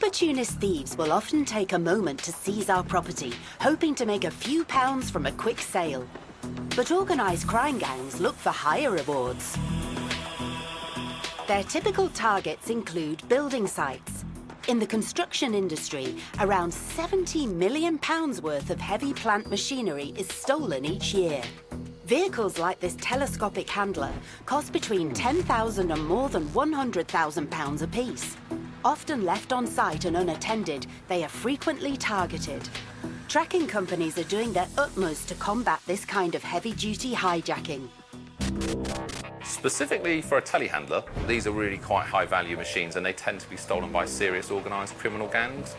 Opportunist thieves will often take a moment to seize our property, hoping to make a few pounds from a quick sale. But organised crime gangs look for higher rewards. Their typical targets include building sites. In the construction industry, around £70 million worth of heavy plant machinery is stolen each year. Vehicles like this telescopic handler cost between £10,000 and more than £100,000 apiece. Often left on site and unattended, they are frequently targeted. Tracking companies are doing their utmost to combat this kind of heavy-duty hijacking. Specifically for a telehandler, these are really quite high-value machines and they tend to be stolen by serious organised criminal gangs.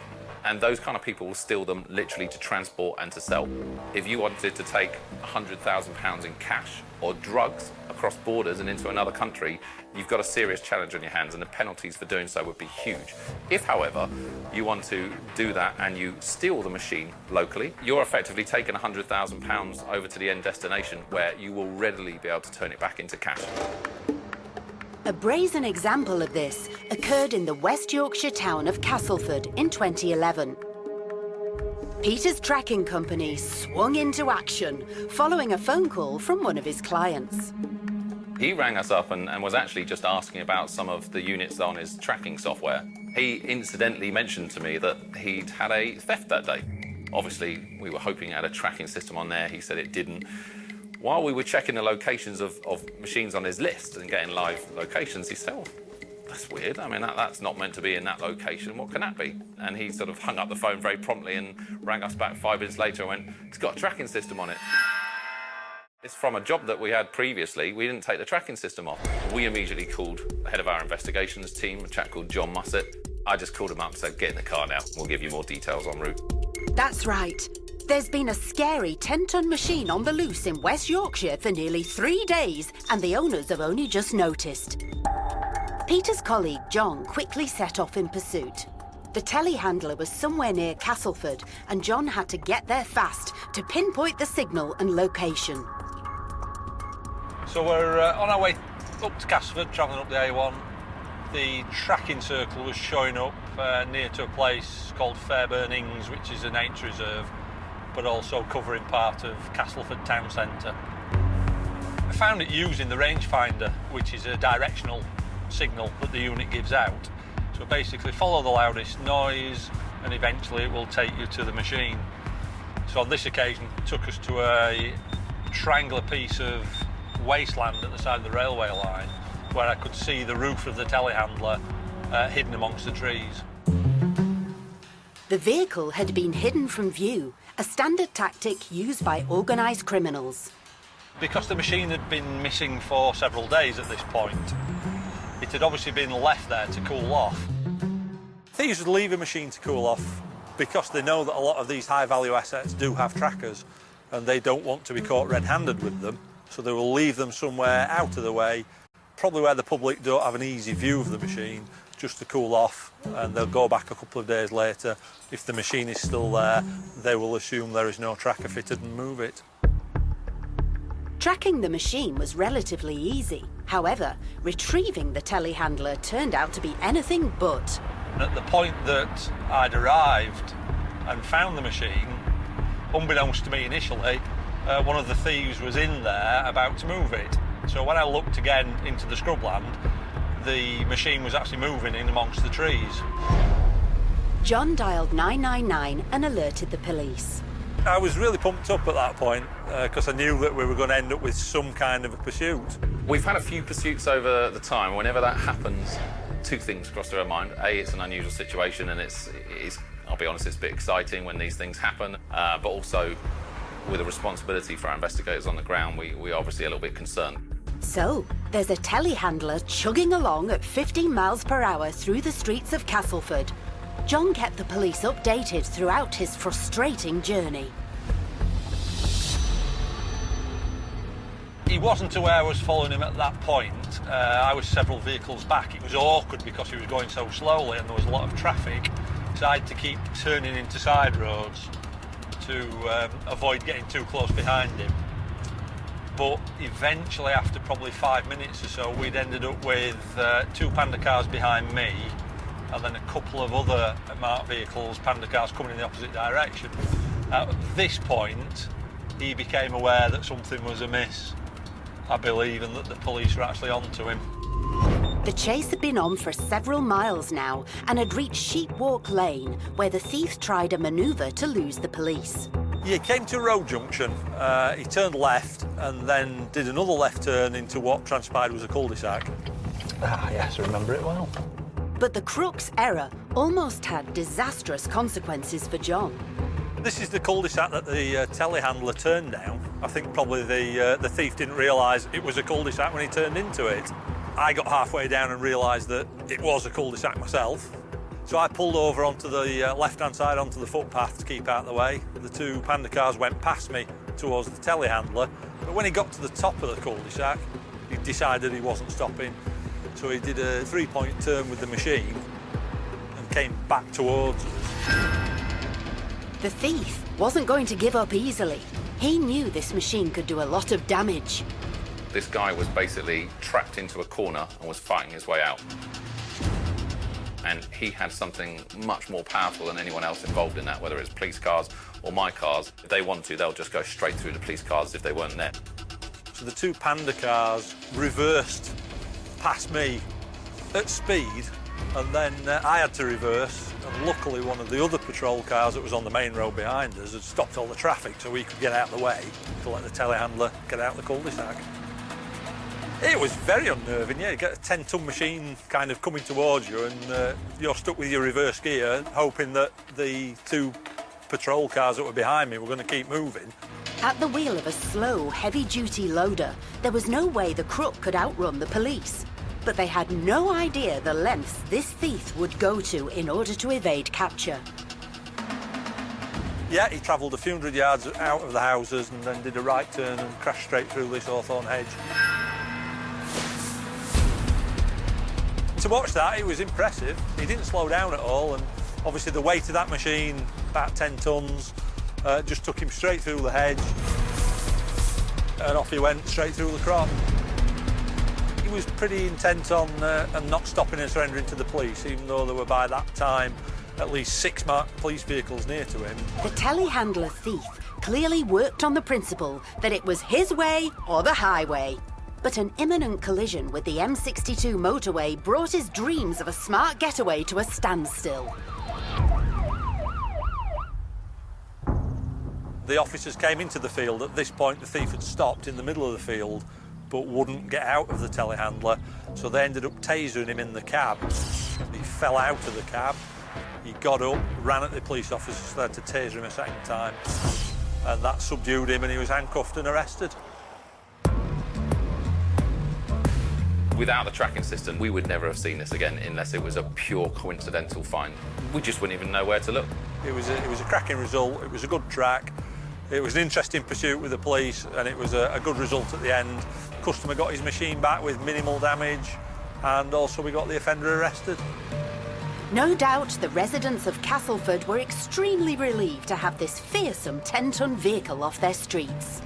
And those kind of people will steal them literally to transport and to sell. If you wanted to take £100,000 in cash or drugs across borders and into another country, you've got a serious challenge on your hands and the penalties for doing so would be huge. If, however, you want to do that and you steal the machine locally, you're effectively taking £100,000 over to the end destination where you will readily be able to turn it back into cash. A brazen example of this occurred in the West Yorkshire town of Castleford in 2011. Peter's tracking company swung into action following a phone call from one of his clients. He rang us up and was actually just asking about some of the units on his tracking software. He incidentally mentioned to me that he'd had a theft that day. Obviously, we were hoping it had a tracking system on there. He said it didn't. While we were checking the locations of machines on his list and getting live locations, he said, "Oh, that's weird. I mean, that's not meant to be in that location. What can that be?" And he sort of hung up the phone very promptly and rang us back 5 minutes later and went, "It's got a tracking system on it." It's from a job that we had previously. We didn't take the tracking system off. We immediately called the head of our investigations team, a chap called John Mussett. I just called him up and said, "Get in the car now. We'll give you more details en route." That's right. There's been a scary 10-ton machine on the loose in West Yorkshire for nearly 3 days, and the owners have only just noticed. Peter's colleague John quickly set off in pursuit. The telehandler was somewhere near Castleford, and John had to get there fast to pinpoint the signal and location. So we're on our way up to Castleford, travelling up the A1. The tracking circle was showing up near to a place called Fairburn Ings, which is a nature reserve, but also covering part of Castleford town centre. I found it using the rangefinder, which is a directional signal that the unit gives out. So basically follow the loudest noise and eventually it will take you to the machine. So on this occasion it took us to a triangular piece of wasteland at the side of the railway line where I could see the roof of the telehandler hidden amongst the trees. The vehicle had been hidden from view, a standard tactic used by organised criminals. Because the machine had been missing for several days at this point, it had obviously been left there to cool off. Thieves would leave a machine to cool off because they know that a lot of these high-value assets do have trackers and they don't want to be caught red-handed with them, so they will leave them somewhere out of the way, probably where the public don't have an easy view of the machine, just to cool off, and they'll go back a couple of days later. If the machine is still there, they will assume there is no tracker fitted and move it. Tracking the machine was relatively easy. However, retrieving the telehandler turned out to be anything but. At the point that I'd arrived and found the machine, unbeknownst to me initially, one of the thieves was in there about to move it. So when I looked again into the scrubland, the machine was actually moving in amongst the trees. John dialed 999 and alerted the police. I was really pumped up at that point because I knew that we were going to end up with some kind of a pursuit. We've had a few pursuits over the time. Whenever that happens, two things cross through our mind. A, it's an unusual situation and it's I'll be honest, it's a bit exciting when these things happen, but also with a responsibility for our investigators on the ground, we're obviously a little bit concerned. So, there's a telehandler chugging along at 15 miles per hour through the streets of Castleford. John kept the police updated throughout his frustrating journey. He wasn't aware I was following him at that point. I was several vehicles back. It was awkward because he was going so slowly and there was a lot of traffic, so I had to keep turning into side roads to avoid getting too close behind him. But eventually, after probably 5 minutes or so, we'd ended up with two Panda cars behind me and then a couple of other marked vehicles, panda cars, coming in the opposite direction. At this point, he became aware that something was amiss, I believe, and that the police were actually onto him. The chase had been on for several miles now and had reached Sheep Walk Lane, where the thief tried a manoeuvre to lose the police. He came to a road junction, he turned left and then did another left turn into what transpired was a cul-de-sac. Ah, yes, I remember it well. But the crook's error almost had disastrous consequences for John. This is the cul-de-sac that the telehandler turned down. I think probably the thief didn't realise it was a cul-de-sac when he turned into it. I got halfway down and realised that it was a cul-de-sac myself. So I pulled over onto the left-hand side, onto the footpath to keep out of the way. The two panda cars went past me towards the telehandler, but when he got to the top of the cul-de-sac, he decided he wasn't stopping. So he did a three-point turn with the machine and came back towards us. The thief wasn't going to give up easily. He knew this machine could do a lot of damage. This guy was basically trapped into a corner and was fighting his way out. And he had something much more powerful than anyone else involved in that, whether it's police cars or my cars. If they want to, they'll just go straight through the police cars if they weren't there. So the two panda cars reversed past me at speed, and then I had to reverse, and luckily one of the other patrol cars that was on the main road behind us had stopped all the traffic so we could get out of the way to let the telehandler get out the cul-de-sac. It was very unnerving, yeah. You get a 10-ton machine kind of coming towards you and you're stuck with your reverse gear, hoping that the two patrol cars that were behind me were going to keep moving. At the wheel of a slow, heavy-duty loader, there was no way the crook could outrun the police. But they had no idea the lengths this thief would go to in order to evade capture. Yeah, he travelled a few hundred yards out of the houses and then did a right turn and crashed straight through this hawthorn hedge. To watch that, it was impressive. He didn't slow down at all, and obviously the weight of that machine, about 10 tonnes, just took him straight through the hedge, and off he went straight through the crop. He was pretty intent on not stopping and surrendering to the police, even though there were by that time at least 6 marked police vehicles near to him. The telehandler thief clearly worked on the principle that it was his way or the highway. But an imminent collision with the M62 motorway brought his dreams of a smart getaway to a standstill. The officers came into the field. At this point, the thief had stopped in the middle of the field, but wouldn't get out of the telehandler, so they ended up tasering him in the cab. He fell out of the cab. He got up, ran at the police officers, so they had to taser him a second time, and that subdued him and he was handcuffed and arrested. Without the tracking system, we would never have seen this again unless it was a pure coincidental find. We just wouldn't even know where to look. It was a cracking result. It was a good track. It was an interesting pursuit with the police, and it was a good result at the end. Customer got his machine back with minimal damage, and also we got the offender arrested. No doubt the residents of Castleford were extremely relieved to have this fearsome 10-ton vehicle off their streets.